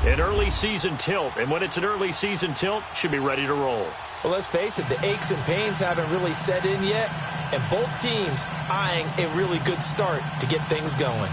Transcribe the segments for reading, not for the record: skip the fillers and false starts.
An early season tilt, and when it's an early season tilt, should be ready to roll. Well, let's face it, the aches and pains haven't really set in yet, and both teams eyeing a really good start to get things going.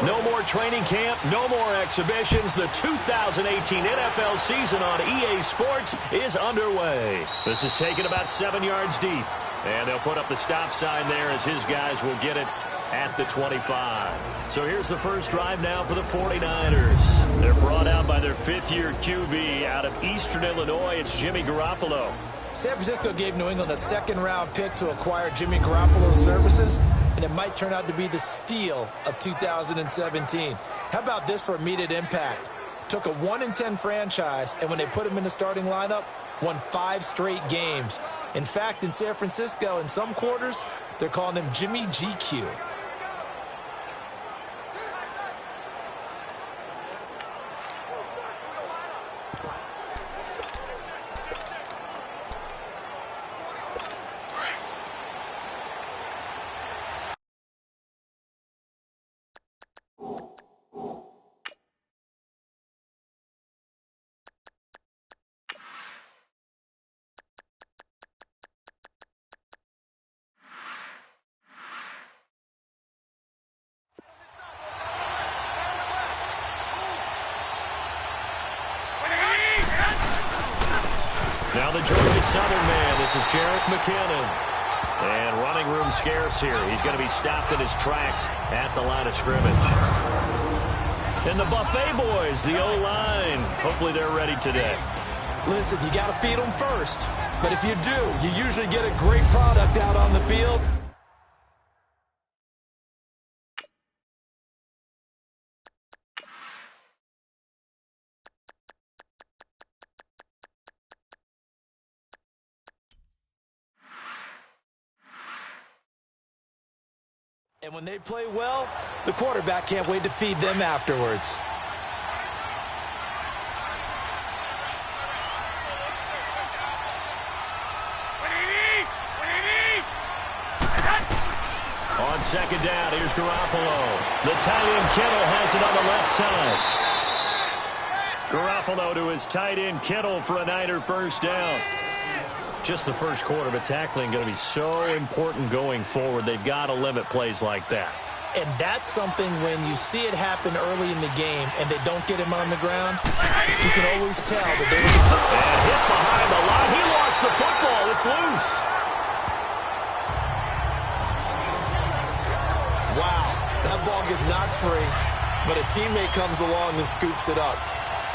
No more training camp, no more exhibitions. The 2018 NFL season on EA Sports is underway. This is taken about 7 yards deep. And they'll put up the stop sign there as his guys will get it at the 25. So here's the first drive now for the 49ers. They're brought out by their fifth-year QB out of Eastern Illinois. It's Jimmy Garoppolo. San Francisco gave New England a second-round pick to acquire Jimmy Garoppolo's services, and it might turn out to be the steal of 2017. How about this for immediate impact? Took a 1-10 franchise, and when they put him in the starting lineup, won 5 straight games. In fact, in San Francisco, in some quarters, they're calling him Jimmy GQ. Now the Georgia Southern man, this is Jerick McKinnon. And running room scarce here. He's going to be stopped in his tracks at the line of scrimmage. And the Buffet boys, the O-line. Hopefully they're ready today. Listen, you got to feed them first. But if you do, you usually get a great product out on the field. And when they play well, the quarterback can't wait to feed them afterwards. On second down, here's Garoppolo. The tight end Kittle has it on the left side. Garoppolo to his tight end Kittle for a Niner first down. Just the first quarter, but tackling going to be so important going forward. They've got to limit plays like that. And that's something when you see it happen early in the game and they don't get him on the ground, you can always tell that they're... And hit behind the line. He lost the football. It's loose. Wow, that ball gets knocked free, but a teammate comes along and scoops it up.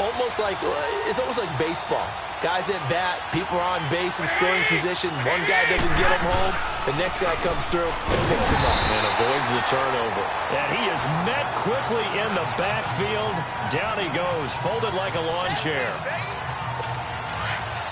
It's almost like baseball. Guys at bat, people are on base in scoring position. One guy doesn't get him home. The next guy comes through and picks him up. And avoids the turnover. And he is met quickly in the backfield. Down he goes, folded like a lawn chair.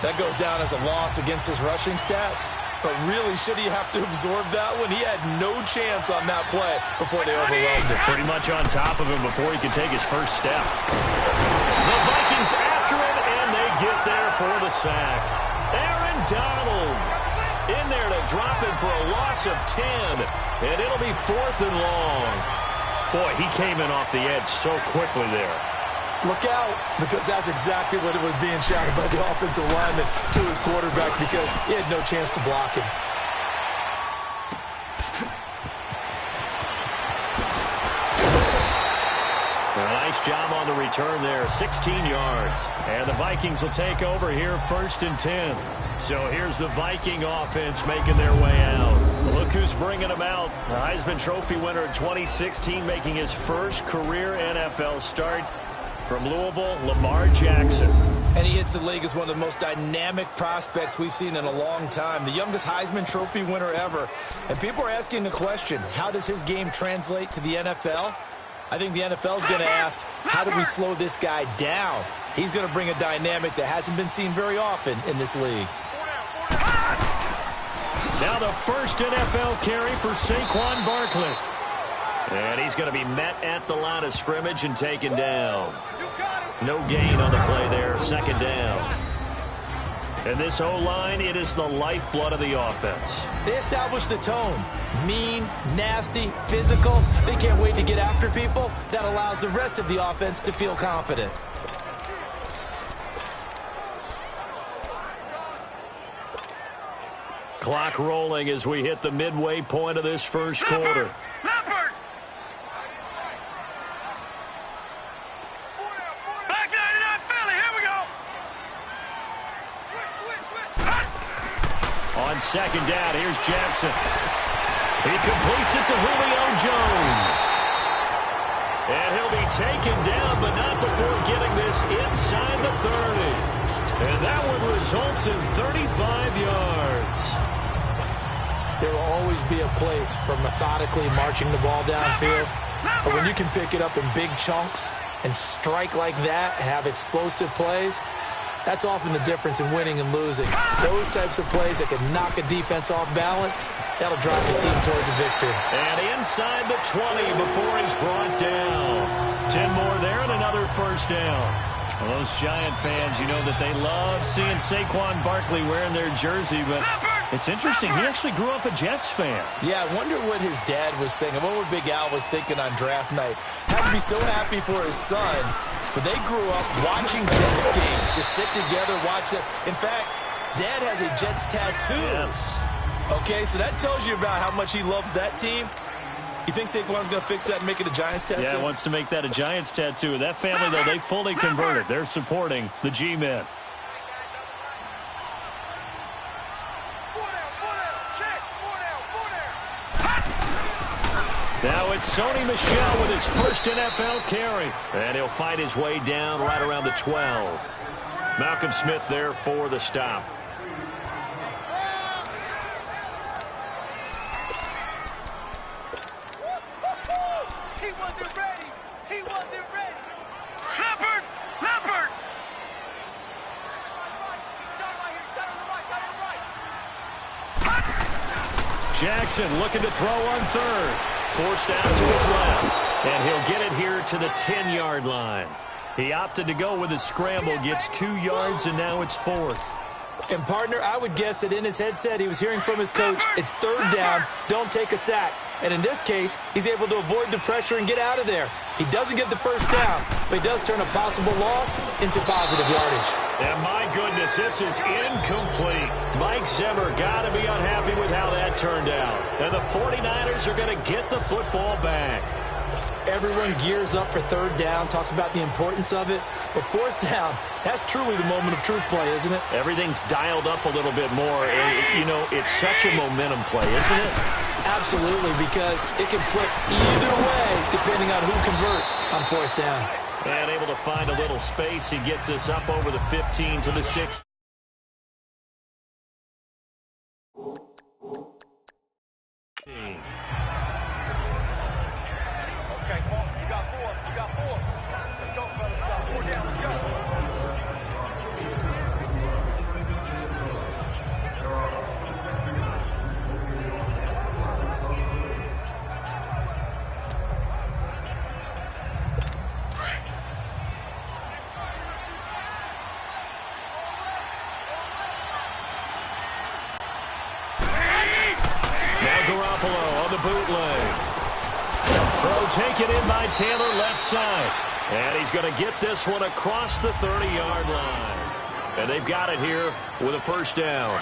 That goes down as a loss against his rushing stats. But really, should he have to absorb that one? He had no chance on that play before they overwhelmed him. Pretty much on top of him before he could take his first step. The Vikings after him, and they get there for the sack. Aaron Donald in there to drop him for a loss of 10. And it'll be 4th and long. Boy, he came in off the edge so quickly there. Look out, because that's exactly what it was being shouted by the offensive lineman to his quarterback because he had no chance to block him. Nice job on the return there, 16 yards. And the Vikings will take over here, 1st and 10. So here's the Viking offense making their way out. Look who's bringing them out. The Heisman Trophy winner in 2016 making his first career NFL start. From Louisville, Lamar Jackson. And he hits the league as one of the most dynamic prospects we've seen in a long time. The youngest Heisman Trophy winner ever. And people are asking the question, how does his game translate to the NFL? I think the NFL is going to ask, how do we slow this guy down? He's going to bring a dynamic that hasn't been seen very often in this league. Now the first NFL carry for Saquon Barkley. And he's going to be met at the line of scrimmage and taken down. No gain on the play there, 2nd down. And this O-line, it is the lifeblood of the offense. They establish the tone. Mean, nasty, physical. They can't wait to get after people. That allows the rest of the offense to feel confident. Clock rolling as we hit the midway point of this first quarter. On 2nd down, here's Jackson. He completes it to Julio Jones. And he'll be taken down, but not before getting this inside the 30. And that one results in 35 yards. There will always be a place for methodically marching the ball downfield. But when you can pick it up in big chunks and strike like that, have explosive plays, that's often the difference in winning and losing. Those types of plays that can knock a defense off balance, that'll drive the team towards a victory. And inside the 20 before he's brought down. 10 more there and another 1st down. Well, those Giant fans, you know that they love seeing Saquon Barkley wearing their jersey, but it's interesting. He actually grew up a Jets fan. Yeah, I wonder what his dad was thinking. What would Big Al was thinking on draft night? Had to be so happy for his son. But they grew up watching Jets games. Just sit together, watch them. In fact, Dad has a Jets tattoo. Yes. Okay, so that tells you about how much he loves that team. You think Saquon's going to fix that and make it a Giants tattoo? Yeah, he wants to make that a Giants tattoo. That family, though, they fully converted. They're supporting the G-Men. Now it's Sony Michel with his first NFL carry. And he'll fight his way down right around the 12. Malcolm Smith there for the stop. He wasn't ready. He wasn't ready. Leopard! Leopard! Jackson looking to throw on 3rd. Forced out to his left. And he'll get it here to the 10-yard line. He opted to go with a scramble, gets 2 yards, and now it's 4th. And, partner, I would guess that in his headset he was hearing from his coach, it's 3rd down, don't take a sack. And in this case, he's able to avoid the pressure and get out of there. He doesn't get the 1st down, but he does turn a possible loss into positive yardage. And my goodness, this is incomplete. Mike Zimmer got to be unhappy with how that turned out. And the 49ers are going to get the football back. Everyone gears up for 3rd down, talks about the importance of it. But 4th down, that's truly the moment of truth play, isn't it? Everything's dialed up a little bit more. You know, it's such a momentum play, isn't it? Absolutely, because it can flip either way depending on who converts on 4th down. And able to find a little space. He gets us up over the 15 to the 6. Okay, come on. You got 4. You got 4. Let's go, fellas. We got 4 down. Let's go. Garoppolo on the bootleg. Throw taken in by Taylor, left side. And he's going to get this one across the 30-yard line. And they've got it here with a 1st down.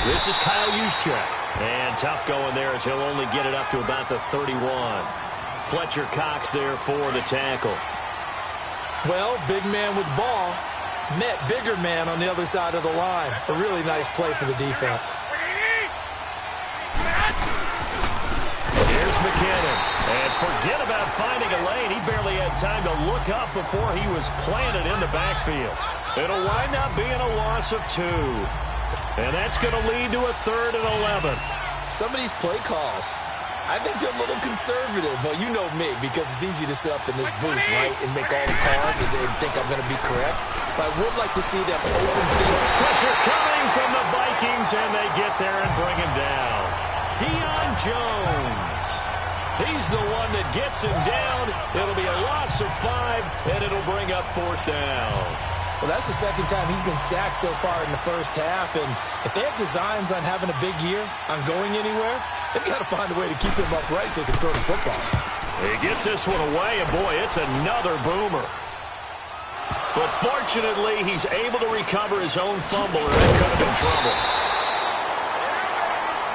This is Kyle Juszczyk. And tough going there as he'll only get it up to about the 31. Fletcher Cox there for the tackle. Well, big man with ball met bigger man on the other side of the line. A really nice play for the defense. Here's McKinnon. And forget about finding a lane. He barely had time to look up before he was planted in the backfield. It'll wind up being a loss of 2. And that's going to lead to a 3rd and 11. Some of these play calls, I think they're a little conservative. But you know me, because it's easy to sit up in this booth, right, and make all the calls and think I'm going to be correct. But I would like to see them open things. Pressure coming from the Vikings, and they get there and bring him down. Deion Jones. He's the one that gets him down. It'll be a loss of 5, and it'll bring up 4th down. Well, that's the second time he's been sacked so far in the first half. And if they have designs on having a big year, on going anywhere, they've got to find a way to keep him upright so he can throw the football. He gets this one away, and boy, it's another boomer. But fortunately, he's able to recover his own fumble, or that could have been trouble.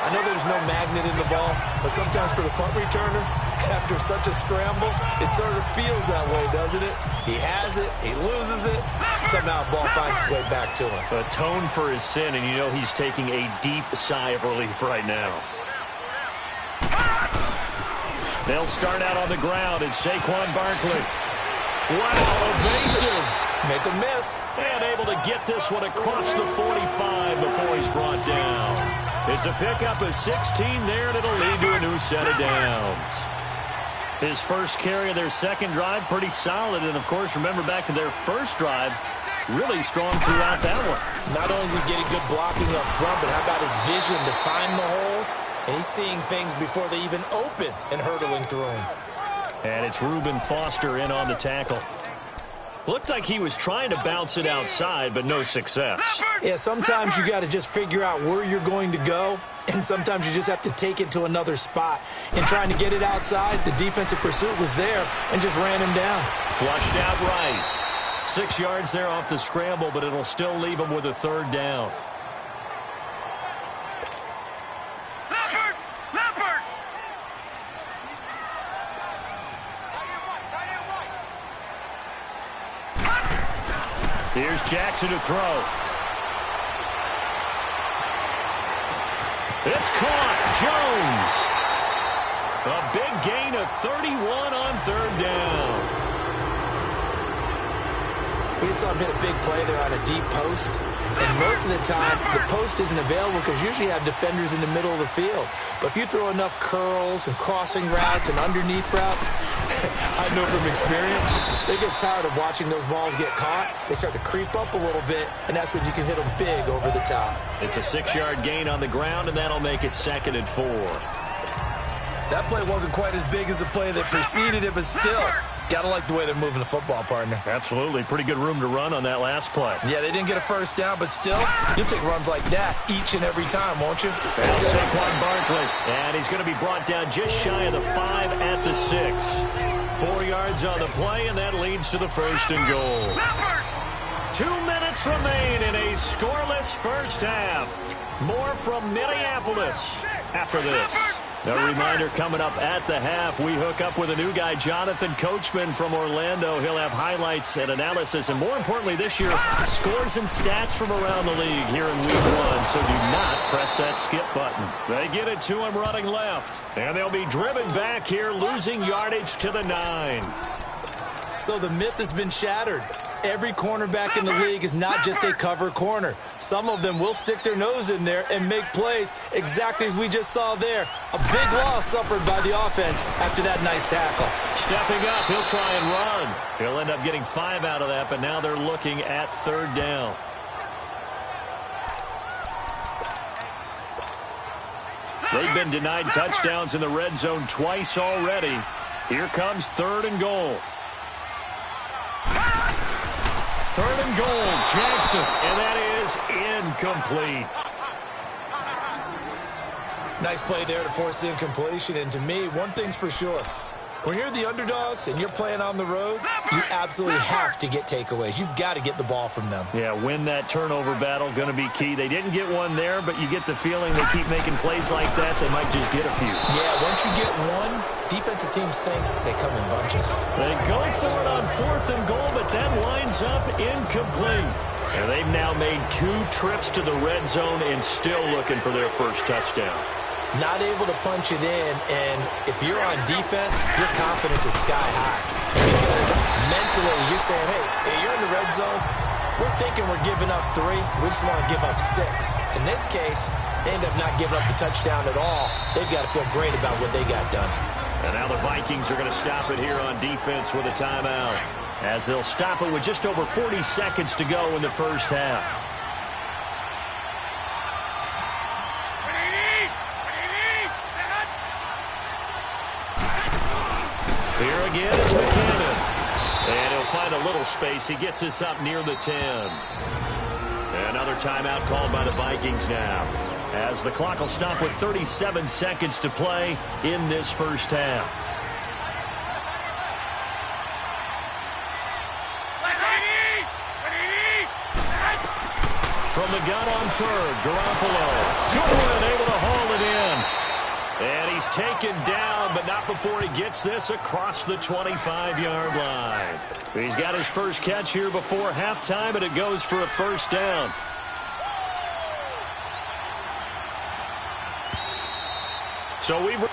I know there's no magnet in the ball, but sometimes for the punt returner, after such a scramble, it sort of feels that way, doesn't it? He has it, he loses it, somehow the ball finds its way back to him. Atone for his sin, and you know he's taking a deep sigh of relief right now. They'll start out on the ground, and Saquon Barkley. Wow, evasive. Make a miss. And able to get this one across the 45 before he's brought down. It's a pickup of 16 there, and it'll lead to a new set of downs. His first carry of their second drive, pretty solid. And, of course, remember back to their first drive, really strong throughout that one. Not only is he getting good blocking up front, but how about his vision to find the holes? And he's seeing things before they even open and hurtling through them. And it's Reuben Foster in on the tackle. Looked like he was trying to bounce it outside, but no success. Yeah, sometimes you got to just figure out where you're going to go, and sometimes you just have to take it to another spot. In trying to get it outside, the defensive pursuit was there and just ran him down. Flushed out right. 6 yards there off the scramble, but it'll still leave him with a 3rd down. Here's Jackson to throw. It's caught. Jones. A big gain of 31 on 3rd down. We just saw him hit a big play there on a deep post. And most of the time, the post isn't available because usually you have defenders in the middle of the field. But if you throw enough curls and crossing routes and underneath routes, I know from experience, they get tired of watching those balls get caught. They start to creep up a little bit, and that's when you can hit them big over the top. It's a 6-yard gain on the ground, and that'll make it 2nd and 4. That play wasn't quite as big as the play that preceded it, but still, gotta like the way they're moving the football, partner. Absolutely. Pretty good room to run on that last play. Yeah, they didn't get a first down, but still, you'll take runs like that each and every time, won't you? Now Saquon Barkley, and he's going to be brought down just shy of the 5 at the 6. 4 yards on the play, and that leads to the 1st and goal. 2 minutes remain in a scoreless first half. More from Minneapolis after this. A reminder coming up at the half, we hook up with a new guy, Jonathan Coachman from Orlando. He'll have highlights and analysis, and more importantly this year, scores and stats from around the league here in Week 1. So do not press that skip button. They get it to him running left, and they'll be driven back here, losing yardage to the 9. So the myth has been shattered. Every cornerback in the league is not just a cover corner. Some of them will stick their nose in there and make plays exactly as we just saw there. A big loss suffered by the offense after that nice tackle. Stepping up, he'll try and run. He'll end up getting 5 out of that, but now they're looking at 3rd down. They've been denied touchdowns in the red zone twice already. Here comes 3rd and goal. 3rd and goal, Jackson, and that is incomplete. Nice play there to force the incompletion, and to me, one thing's for sure. When you're the underdogs and you're playing on the road, you absolutely have to get takeaways. You've got to get the ball from them. Yeah, win that turnover battle, going to be key. They didn't get one there, but you get the feeling they keep making plays like that, they might just get a few. Yeah, once you get one, defensive teams think they come in bunches. They go for it on 4th and goal, but that winds up incomplete. And they've now made 2 trips to the red zone and still looking for their first touchdown. Not able to punch it in, and if you're on defense, your confidence is sky high. Because mentally, you're saying, hey, you're in the red zone. We're thinking we're giving up 3. We just want to give up 6. In this case, they end up not giving up the touchdown at all. They've got to feel great about what they got done. And now the Vikings are going to stop it here on defense with a timeout, as they'll stop it with just over 40 seconds to go in the first half. Here again is McKinnon. And he'll find a little space. He gets us up near the 10. Another timeout called by the Vikings now, as the clock will stop with 37 seconds to play in this first half. From the gun on 3rd, Garoppolo. Good, able to haul it in. And he's taken down, but not before he gets this across the 25-yard line. He's got his first catch here before halftime, and it goes for a first down.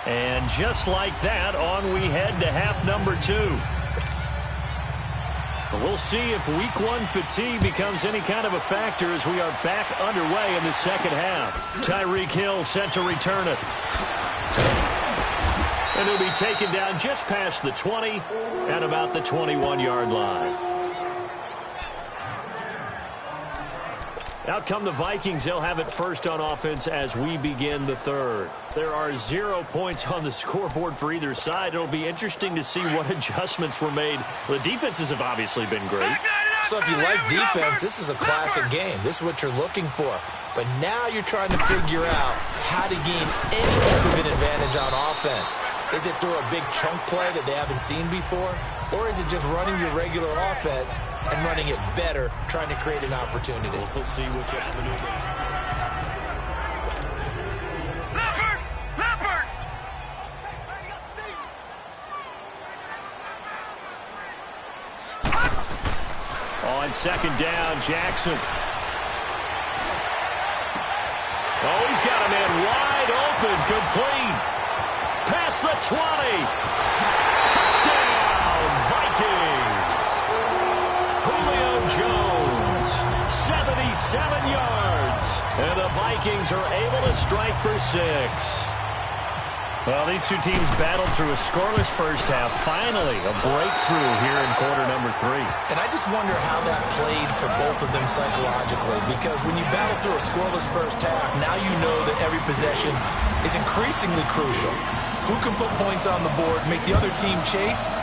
And just like that, on we head to half number 2. We'll see if week 1 fatigue becomes any kind of a factor as we are back underway in the second half. Tyreek Hill set to return it. And he'll be taken down just past the 20 at about the 21-yard line. Out come the Vikings. They'll have it first on offense as we begin the third. There are 0 points on the scoreboard for either side. It'll be interesting to see what adjustments were made. The defenses have obviously been great. So if you like defense, this is a classic game. This is what you're looking for. But now you're trying to figure out how to gain any type of an advantage on offense. Is it through a big chunk play that they haven't seen before? Or is it just running your regular offense and running it better, trying to create an opportunity? We'll see which maneuver. On second down, Jackson. Oh, he's got a man wide open, complete. Past the 20. Touchdown, Vikings. Julio Jones, 77 yards. And the Vikings are able to strike for 6. Well, these two teams battled through a scoreless first half. Finally, a breakthrough here in quarter number 3. And I just wonder how that played for both of them psychologically. Because when you battle through a scoreless first half, now you know that every possession is increasingly crucial. Who can put points on the board, make the other team chase?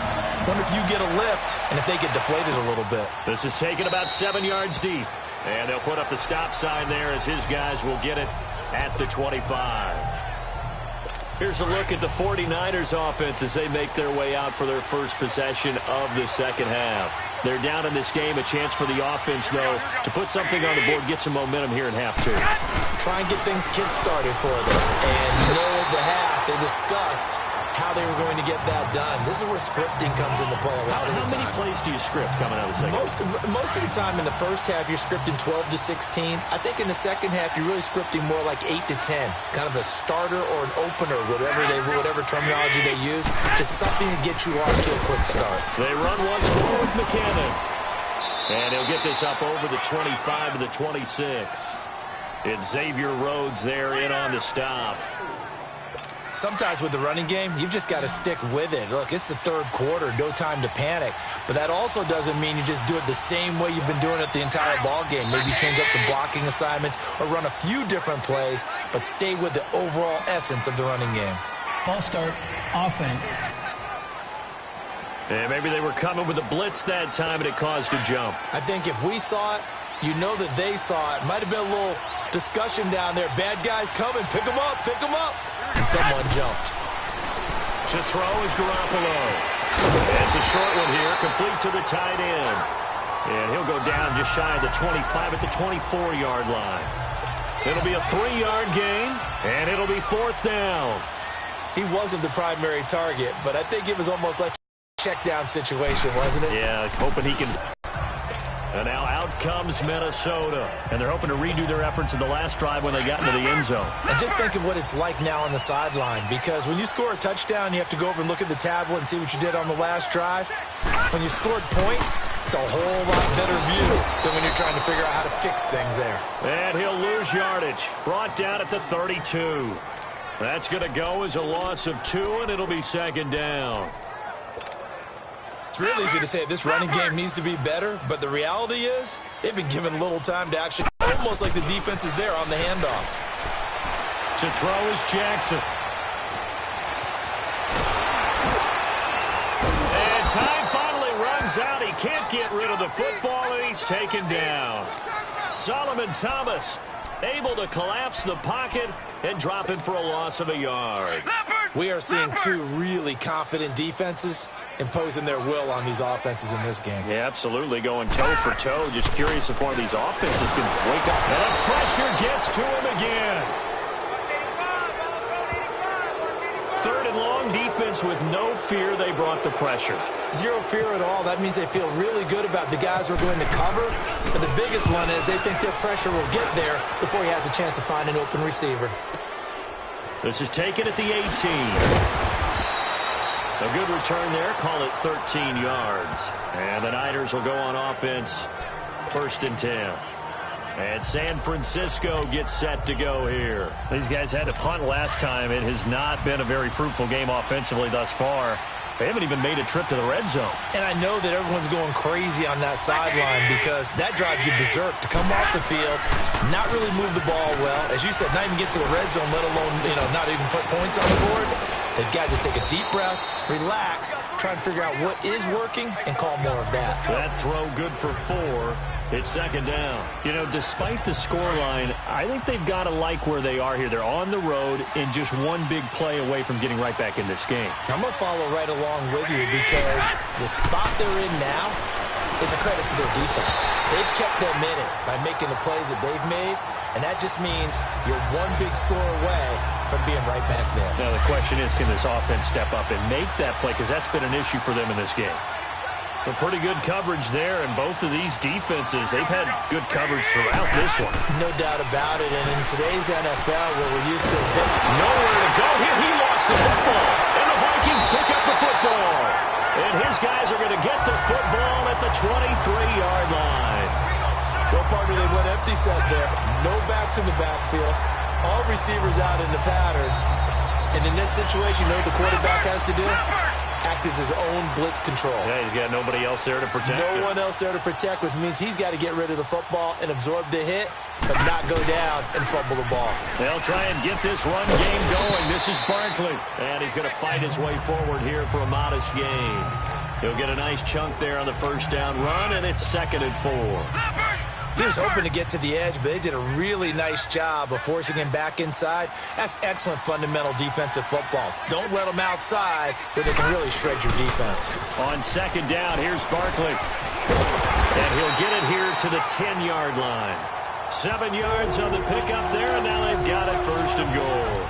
Wonder if you get a lift and if they get deflated a little bit. This is taken about 7 yards deep. And they'll put up the stop sign there as his guys will get it at the 25. Here's a look at the 49ers offense as they make their way out for their first possession of the second half. They're down in this game. A chance for the offense, though, to put something on the board, get some momentum here in half 2. Try and get things kick-started for them. And you know at the half, they discussed how they were going to get that done. This is where scripting comes into play a lot of the time. How many plays do you script coming out of the second half? Most of the time in the first half, you're scripting 12 to 16. I think in the second half, you're really scripting more like 8 to 10. Kind of a starter or an opener, whatever terminology they use, just something to get you off to a quick start. They run once more with McKinnon. And he'll get this up over the 25 to the 26. It's Xavier Rhodes there in on the stop. Sometimes with the running game, you've just got to stick with it. Look, it's the third quarter, no time to panic. But that also doesn't mean you just do it the same way you've been doing it the entire ball game. Maybe change up some blocking assignments or run a few different plays, but stay with the overall essence of the running game. False start, offense. And maybe they were coming with a blitz that time and it caused a jump. I think if we saw it, you know that they saw it. Might have been a little discussion down there. Bad guys coming. Pick them up. Pick them up. And someone jumped. To throw is Garoppolo. It's a short one here, complete to the tight end. And he'll go down just shy of the 25 at the 24-yard line. It'll be a 3-yard gain, and it'll be 4th down. He wasn't the primary target, but I think it was almost like a check-down situation, wasn't it? Yeah, hoping he can. And now out comes Minnesota. And they're hoping to redo their efforts in the last drive when they got into the end zone. And just think of what it's like now on the sideline, because when you score a touchdown, you have to go over and look at the tablet and see what you did on the last drive. When you scored points, it's a whole lot better view than when you're trying to figure out how to fix things there. And he'll lose yardage. Brought down at the 32. That's going to go as a loss of 2, and it'll be 2nd down. It's real easy to say this running game needs to be better, but the reality is they've been given little time to actually, almost like the defense is there on the handoff. To throw is Jackson. And time finally runs out. He can't get rid of the football, and he's taken down. Solomon Thomas able to collapse the pocket and drop him for a loss of a yard. We are seeing two really confident defenses imposing their will on these offenses in this game. Yeah, absolutely, going toe for toe. Just curious if one of these offenses can wake up. And pressure gets to him again. 3rd and long, defense with no fear. They brought the pressure. Zero fear at all. That means they feel really good about the guys who are going to cover. But the biggest one is they think their pressure will get there before he has a chance to find an open receiver. This is taken at the 18. A good return there. Call it 13 yards. And the Niners will go on offense. 1st and 10. And San Francisco gets set to go here. These guys had to punt last time. It has not been a very fruitful game offensively thus far. They haven't even made a trip to the red zone. And I know that everyone's going crazy on that sideline because that drives you berserk to come off the field, not really move the ball well. As you said, not even get to the red zone, let alone, not even put points on the board. They've got to just take a deep breath, relax, try and figure out what is working, and call more of that. That throw good for 4. It's 2nd down. Despite the scoreline, I think they've got to like where they are here. They're on the road and just one big play away from getting right back in this game. I'm going to follow right along with you because the spot they're in now is a credit to their defense. They've kept them in it by making the plays that they've made, and that just means you're one big score away from being right back there. Now, the question is, can this offense step up and make that play? Because that's been an issue for them in this game. But pretty good coverage there, and both of these defenses, they've had good coverage throughout this one. No doubt about it, and in today's NFL, where we're used to a bit... Nowhere to go here. He lost the football, and the Vikings pick up the football. And his guys are going to get the football at the 23-yard line. Well, partner, they went empty set there. No backs in the backfield. All receivers out in the pattern. And in this situation, you know what the quarterback has to do? Act as his own blitz control. Yeah, he's got nobody else there to protect him. No one else there to protect, which means he's got to get rid of the football and absorb the hit, but not go down and fumble the ball. They'll try and get this run game going. This is Barkley, and he's going to fight his way forward here for a modest gain. He'll get a nice chunk there on the 1st down run, and it's 2nd and 4. He was hoping to get to the edge, but they did a really nice job of forcing him back inside. That's excellent fundamental defensive football. Don't let them outside where they can really shred your defense. On 2nd down, here's Barkley. And he'll get it here to the 10-yard line. 7 yards on the pickup there, and now they've got it 1st and goal.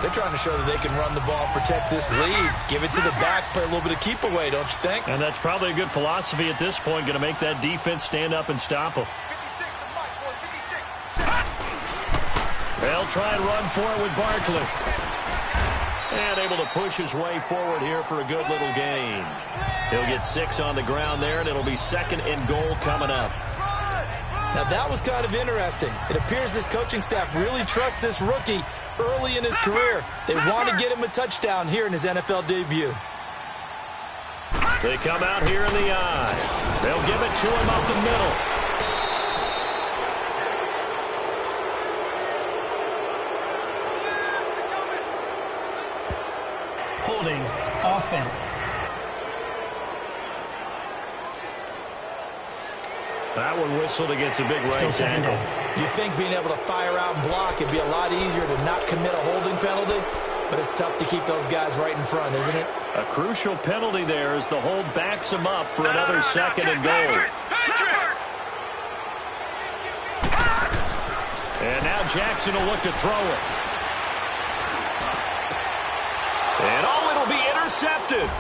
They're trying to show that they can run the ball, protect this lead, give it to the backs, play a little bit of keep away, don't you think? And that's probably a good philosophy at this point, going to make that defense stand up and stop them. They'll try and run for it with Barkley. And able to push his way forward here for a good little gain. He'll get 6 on the ground there, and it'll be 2nd and goal coming up. Now, that was kind of interesting. It appears this coaching staff really trusts this rookie early in his career. They want to get him a touchdown here in his NFL debut. They come out here in the eye. They'll give it to him up the middle. Holding offense. That one whistled against a big right ankle. You'd think being able to fire out and block would be a lot easier to not commit a holding penalty. But it's tough to keep those guys right in front, isn't it? A crucial penalty there as the hold backs him up for another second and goal. And now Jackson will look to throw it. And it'll be intercepted.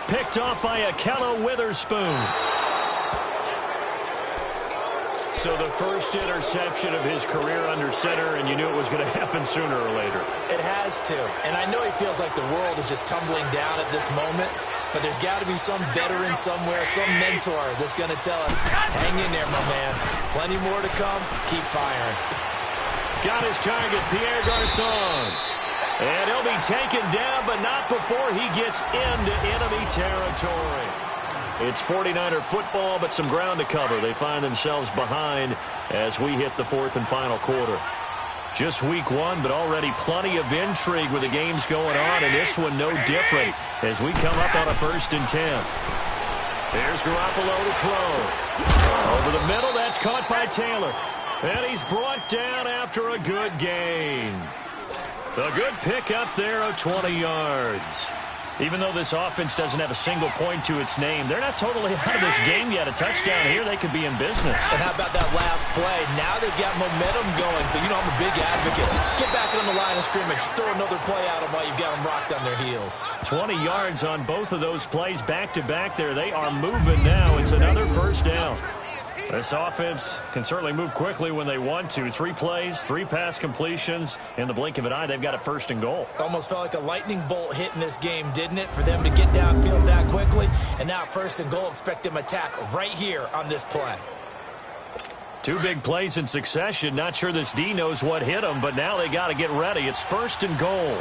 Picked off by Akello Witherspoon. So the first interception of his career under center, and you knew it was going to happen sooner or later. It has to. And I know he feels like the world is just tumbling down at this moment, but there's got to be some veteran somewhere, some mentor that's going to tell him, hang in there, my man. Plenty more to come. Keep firing. Got his target, Pierre Garçon. And he'll be taken down, but not before he gets into enemy territory. It's 49er football, but some ground to cover. They find themselves behind as we hit the fourth and final quarter. Just week one, but already plenty of intrigue with the games going on, and this one no different as we come up on a 1st and 10. There's Garoppolo to throw. Over the middle, that's caught by Taylor. And he's brought down after a good gain. A good pickup there of 20 yards. Even though this offense doesn't have a single point to its name, they're not totally out of this game yet. A touchdown here, they could be in business. And how about that last play? Now they've got momentum going, so you know I'm a big advocate. Get back on the line of scrimmage. Throw another play at them while you've got them rocked on their heels. 20 yards on both of those plays back-to-back there. They are moving now. It's another 1st down. This offense can certainly move quickly when they want to. 3 plays, 3 pass completions. In the blink of an eye, they've got a 1st and goal. Almost felt like a lightning bolt hit in this game, didn't it? For them to get downfield that quickly. And now 1st and goal, expect them to attack right here on this play. 2 big plays in succession. Not sure this D knows what hit them, but now they got to get ready. It's 1st and goal.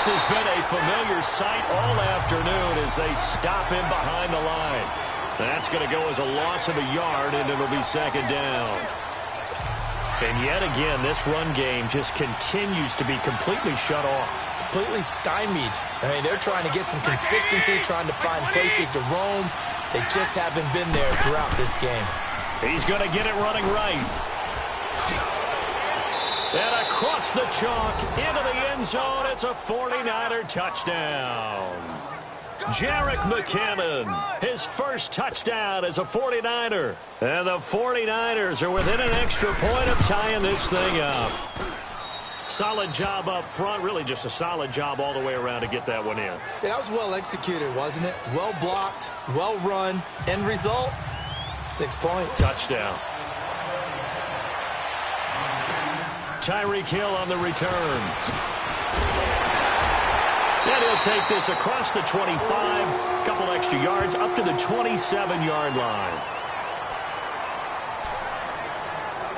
This has been a familiar sight all afternoon as they stop him behind the line. That's going to go as a loss of a yard, and it'll be 2nd down. And yet again, this run game just continues to be completely shut off. Completely stymied. I mean, they're trying to get some consistency, trying to find places to roam. They just haven't been there throughout this game. He's going to get it running right. And across the chalk, into the end zone, it's a 49er touchdown. Jerick McKinnon, his first touchdown as a 49er. And the 49ers are within an extra point of tying this thing up. Solid job up front, really just a solid job all the way around to get that one in. Yeah, that was well executed, wasn't it? Well blocked, well run. End result, 6 points. Touchdown. Tyreek Hill on the return. And he'll take this across the 25. A couple extra yards up to the 27-yard line.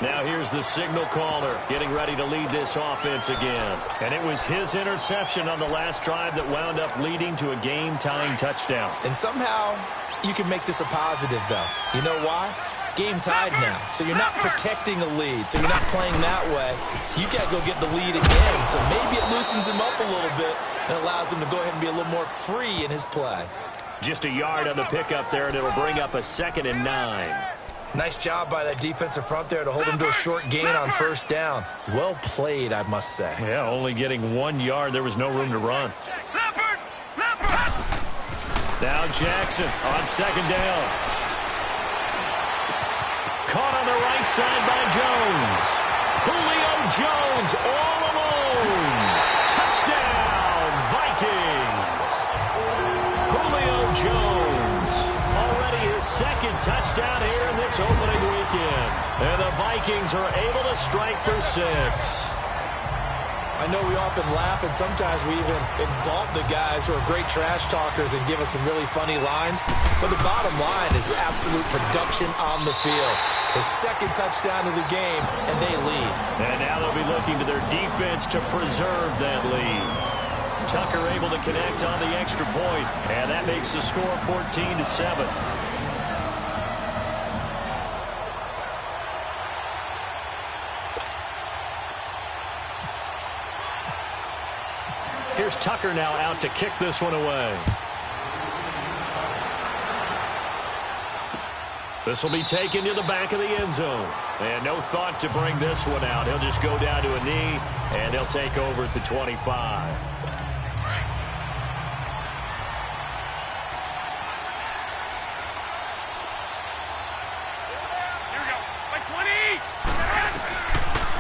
Now here's the signal caller getting ready to lead this offense again. And it was his interception on the last drive that wound up leading to a game-tying touchdown. And somehow you can make this a positive, though. You know why? Game tied now, so you're not protecting a lead, so you're not playing that way. You got to go get the lead again, so maybe it loosens him up a little bit and allows him to go ahead and be a little more free in his play. Just a yard on the pickup there, and it'll bring up a 2nd and 9. Nice job by that defensive front there to hold him to a short gain on 1st down. Well played, I must say. Yeah, only getting 1 yard. There was no room to run. Now Jackson on 2nd down. Caught on the right side by Jones. Julio Jones all alone. Touchdown, Vikings. Julio Jones. Already his 2nd touchdown here in this opening weekend. And the Vikings are able to strike for 6. I know we often laugh, and sometimes we even exalt the guys who are great trash talkers and give us some really funny lines. But the bottom line is absolute production on the field. His 2nd touchdown of the game, and they lead. And now they'll be looking to their defense to preserve that lead. Tucker able to connect on the extra point, and that makes the score 14-7. Here's Tucker now out to kick this one away. This will be taken to the back of the end zone. And no thought to bring this one out. He'll just go down to a knee, and he'll take over at the 25.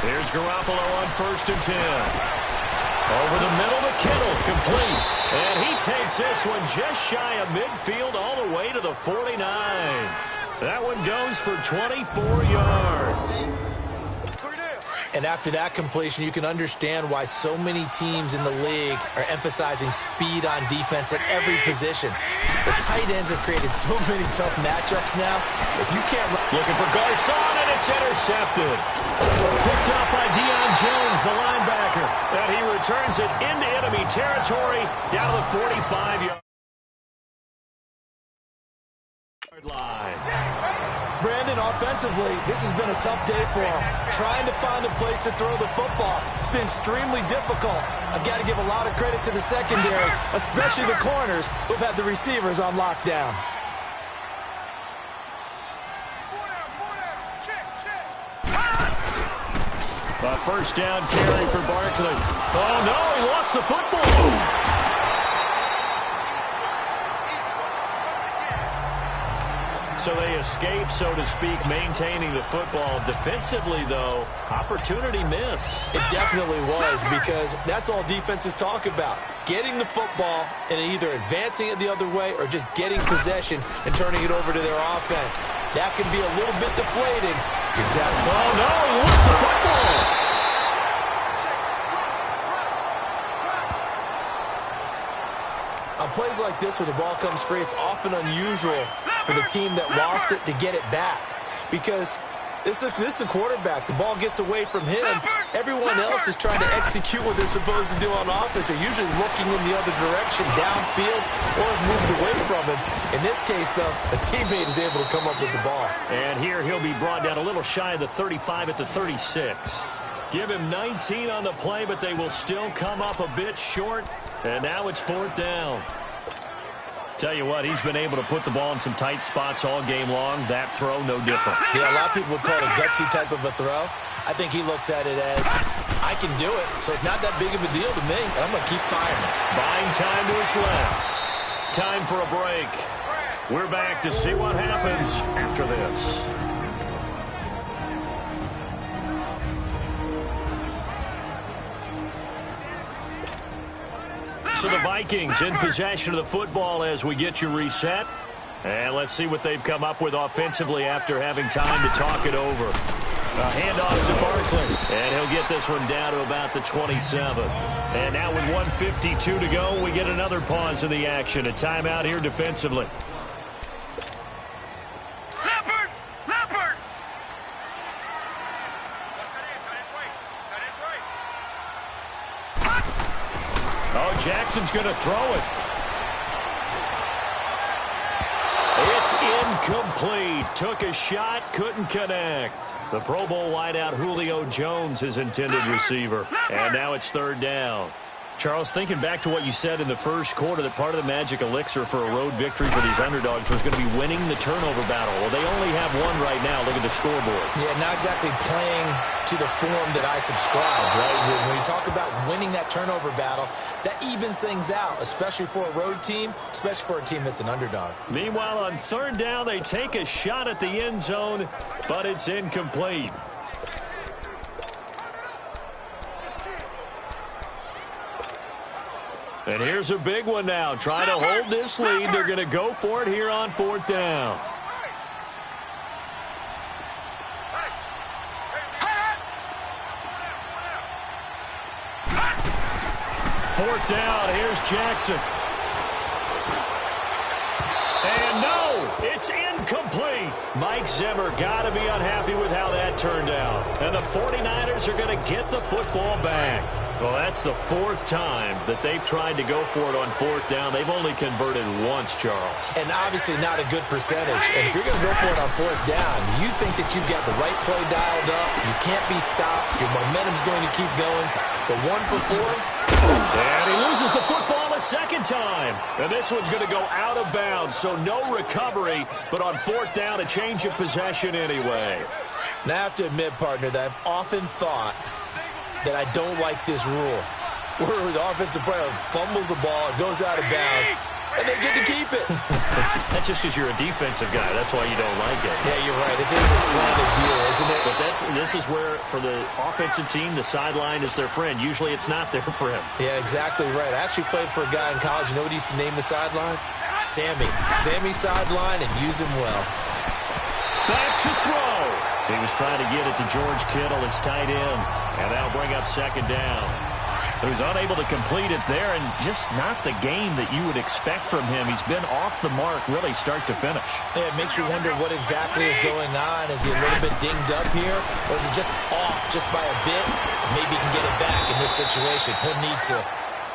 Here's Garoppolo on 1st and 10. Over the middle to Kittle, complete. And he takes this one just shy of midfield all the way to the 49. That one goes for 24 yards. And after that completion, you can understand why so many teams in the league are emphasizing speed on defense at every position. The tight ends have created so many tough matchups now. If you can't... Looking for Garcon, and it's intercepted. Picked up by Deion Jones, the linebacker. And he returns it into enemy territory down to the 45-yard line. Brandon, offensively, this has been a tough day for him. Trying to find a place to throw the football. It's been extremely difficult. I've got to give a lot of credit to the secondary, especially the corners who've had the receivers on lockdown. A first down carry for Barkley. Oh, no, he lost the football. So they escape, so to speak, maintaining the football. Defensively, though, opportunity miss. It definitely was, because that's all defenses talk about. Getting the football and either advancing it the other way or just getting possession and turning it over to their offense. That can be a little bit deflating. Exactly. Oh, no, he lost the football. On plays like this where the ball comes free, it's often unusual for the team that lost it to get it back, because this is a quarterback. The ball gets away from him. Everyone else is trying to execute what they're supposed to do on offense. They're usually looking in the other direction, downfield, or have moved away from him. In this case, though, a teammate is able to come up with the ball. And here he'll be brought down a little shy of the 35 at the 36. Give him 19 on the play, but they will still come up a bit short. And now it's 4th down. Tell you what, he's been able to put the ball in some tight spots all game long. That throw, no different. Yeah, a lot of people would call it a gutsy type of a throw. I think he looks at it as, I can do it, so it's not that big of a deal to me, and I'm going to keep firing. Buying time to his left. Time for a break. We're back to see what happens after this. So the Vikings in possession of the football as we get you reset. And let's see what they've come up with offensively after having time to talk it over. A handoff to Barkley. And he'll get this one down to about the 27. And now with 1:52 to go, we get another pause in the action. A timeout here defensively. Jackson's going to throw it. It's incomplete. Took a shot, couldn't connect. The Pro Bowl wideout Julio Jones, his intended receiver. And now it's 3rd down. Charles, thinking back to what you said in the first quarter, that part of the magic elixir for a road victory for these underdogs was going to be winning the turnover battle. Well, they only have one right now. Look at the scoreboard. Yeah, not exactly playing to the form that I subscribe, right? When you talk about winning that turnover battle, that evens things out, especially for a road team, especially for a team that's an underdog. Meanwhile, on 3rd down, they take a shot at the end zone, but it's incomplete. And here's a big one now. Trying to hold this lead. They're going to go for it here on 4th down. Fourth down. Here's Jackson. And no, it's incomplete. Mike Zimmer got to be unhappy with how that turned out. And the 49ers are going to get the football back. Well, that's the 4th time that they've tried to go for it on 4th down. They've only converted once, Charles. And obviously not a good percentage. And if you're going to go for it on 4th down, you think that you've got the right play dialed up. You can't be stopped. Your momentum's going to keep going. But 1 for 4, And he loses the football a second time. And this one's going to go out of bounds, so no recovery, but on fourth down, a change of possession anyway. Now, I have to admit, partner, that I've often thought that I don't like this rule, where the offensive player fumbles the ball, it goes out of bounds, and they get to keep it. That's just because you're a defensive guy. That's why you don't like it. Yeah, you're right. It's a slanted view, isn't it? But this is where, for the offensive team, the sideline is their friend. Usually it's not their friend. Yeah, exactly right. I actually played for a guy in college. You know what he used to name the sideline? Sammy. Sammy sideline, and use him well. Back to throw. He was trying to get it to George Kittle, his tight end, and that'll bring up second down. He was unable to complete it there, and just not the game that you would expect from him. He's been off the mark really start to finish. Yeah, it makes you wonder what exactly is going on. Is he a little bit dinged up here, or is he just off just by a bit? Maybe he can get it back in this situation. He'll need to.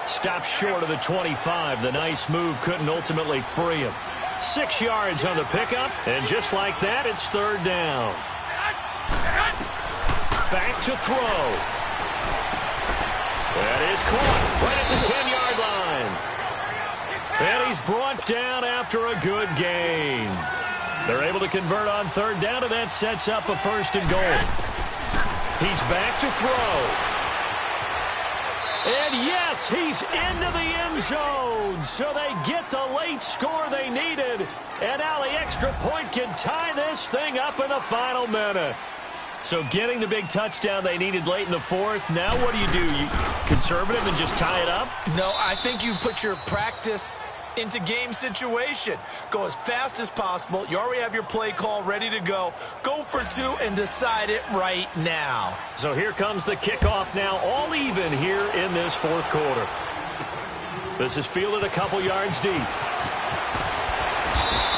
Stopped short of the 25. The nice move couldn't ultimately free him. 6 yards on the pickup, and just like that, it's third down. Back to throw. That is caught right at the 10-yard line. And he's brought down after a good gain. They're able to convert on third down, and that sets up a first and goal. He's back to throw. And yes, he's into the end zone. So they get the late score they needed. And now the extra point can tie this thing up in the final minute. So getting the big touchdown they needed late in the fourth. Now what do? You conservative and just tie it up? No, I think you put your practice into game situation. Go as fast as possible. You already have your play call ready to go. Go for two and decide it right now. So here comes the kickoff now, all even here in this fourth quarter. This is fielded a couple yards deep.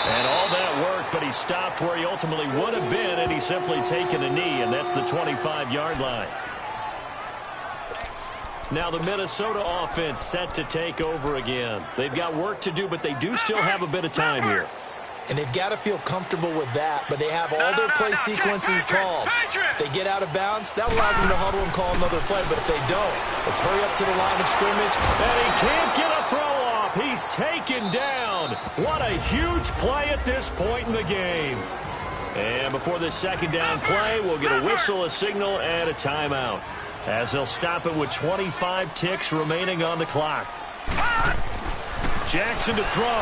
And all that work, but he stopped where he ultimately would have been, and he's simply taken a knee, and that's the 25-yard line. Now the Minnesota offense set to take over again. They've got work to do, but they do still have a bit of time here. And they've got to feel comfortable with that, but they have all their play sequences called. If they get out of bounds, that allows them to huddle and call another play, but if they don't, let's hurry up to the line of scrimmage. And he can't get a throw off. He's taken down. What a huge play at this point in the game. And before this second down play, we'll get a whistle, a signal, and a timeout, as they'll stop it with 25 ticks remaining on the clock. Jackson to throw.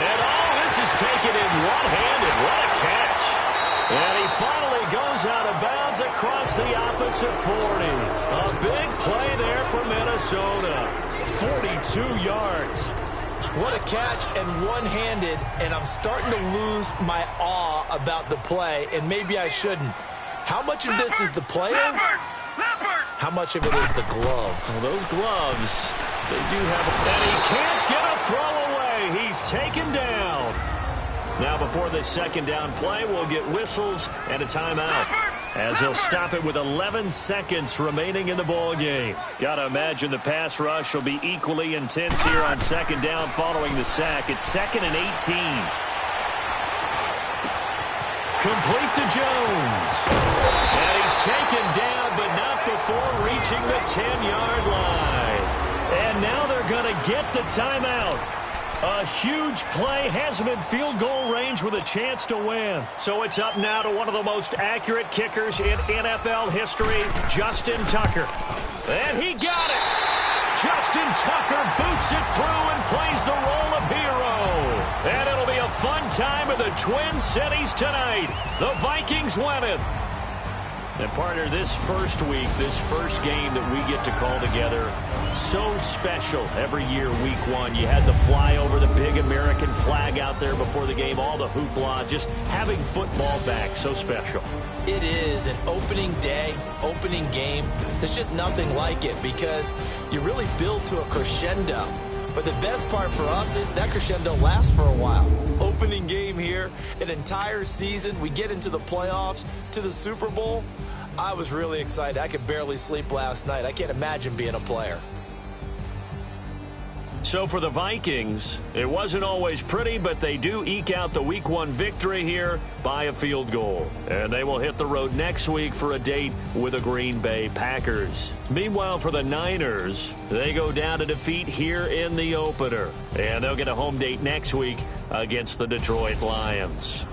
And all this is taken in one-handed. What a catch. And he finally goes out of bounds across the opposite 40. A big play there for Minnesota. 42 yards. What a catch, and one-handed, and I'm starting to lose my awe about the play, and maybe I shouldn't. How much of this is the player? How much of it is the glove? Well, those gloves, they do have a... And he can't get a throw away. He's taken down. Now, before this second down play, we'll get whistles and a timeout, as he'll stop it with 11 seconds remaining in the ball game. Got to imagine the pass rush will be equally intense here on second down following the sack. It's 2nd and 18. Complete to Jones. And he's taken down, but not before reaching the 10-yard line. And now they're going to get the timeout. A huge play, has him in field goal range with a chance to win. So it's up now to one of the most accurate kickers in NFL history, Justin Tucker. And he got it. Justin Tucker boots it through and plays the role of hero. And it'll be a fun time in the Twin Cities tonight. The Vikings win it. And, partner, this first week, this first game that we get to call together, so special every year, week one. You had the flyover, the big American flag out there before the game, all the hoopla, just having football back, so special. It is an opening day, opening game. There's just nothing like it because you really build to a crescendo. But the best part for us is that crescendo lasts for a while. Opening game here, an entire season. We get into the playoffs, to the Super Bowl. I was really excited. I could barely sleep last night. I can't imagine being a player. So for the Vikings, it wasn't always pretty, but they do eke out the Week 1 victory here by a field goal. And they will hit the road next week for a date with the Green Bay Packers. Meanwhile, for the Niners, they go down to defeat here in the opener. And they'll get a home date next week against the Detroit Lions.